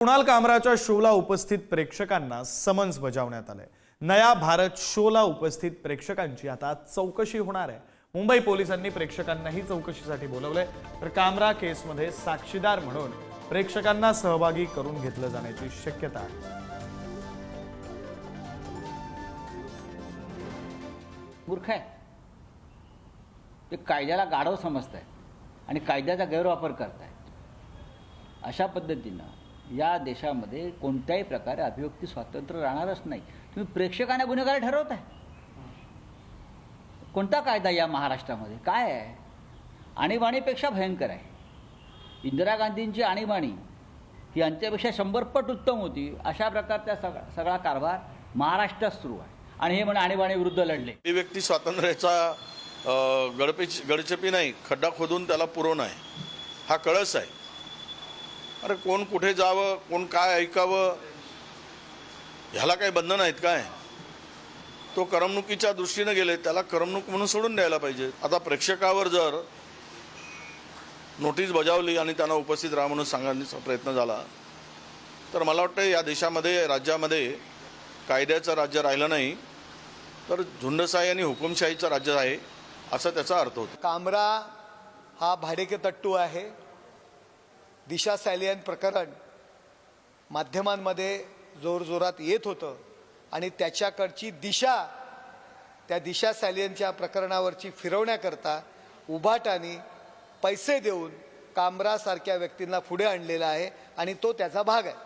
कुणाल कामराच्या शोला उपस्थित प्रेक्षकांना समन्स बजावण्यात आले। नया भारत शोला उपस्थित प्रेक्षकांची आता चौकशी होणार आहे। मुंबई पोलिसांनी प्रेक्षकांनाही चौकशीसाठी बोलवले, तर कामरा केसमध्ये साक्षीदार म्हणून प्रेक्षकांना सहभागी करून घेतलं जाण्याची शक्यता आहे। मूर्ख आहे ते, कायद्याला गाढव समजताय आणि कायद्याचा गैरवापर करताय। अशा पद्धतीनं या देशामध्ये कोणत्याही प्रकारे अभिव्यक्ती स्वातंत्र्य राहणारच नाही। तुम्ही प्रेक्षकांना गुन्हेगार ठरवताय। कोणता कायदा या महाराष्ट्रामध्ये काय आहे? आणीबाणीपेक्षा भयंकर आहे। इंदिरा गांधींची आणीबाणी ही यांच्यापेक्षा 100 पट उत्तम होती। अशा प्रकारचा सगळा कारभार महाराष्ट्रात सुरू आहे आणि हे म्हणून आणीबाणी विरुद्ध लढले। व्यक्ती स्वातंत्र्याचा गडचपी नाही, खड्डा खोदून त्याला पुरवणं आहे, हा कळस आहे। अरे कोण कुठे जावं, कोण काय ऐकावं, ह्याला काही बंधन आहेत काय? तो करमणुकीच्या दृष्टीने गेले, त्याला करमणूक म्हणून सोडून द्यायला पाहिजे। आता प्रेक्षकावर जर नोटीस बजावली आणि त्यांना उपस्थित राहा म्हणून सांगण्याचा प्रयत्न झाला, तर मला वाटतं या देशामध्ये, राज्यामध्ये कायद्याचं राज्य राहिलं नाही, तर झुंडशाही आणि हुकुमशाहीचं राज्य आहे असा त्याचा अर्थ होतो। कामरा हा भाडेकेतट्टू आहे। दिशा सॅलियन प्रकरण माध्यमांमध्ये जोरजोरात येत होतं आणि त्याच्याकडची दिशा, त्या दिशा सॅलियनच्या प्रकरणावरची फिरवण्याकरता उभाटाने पैसे देऊन कामरासारख्या व्यक्तींना पुढे आणलेला आहे आणि तो त्याचा भाग आहे।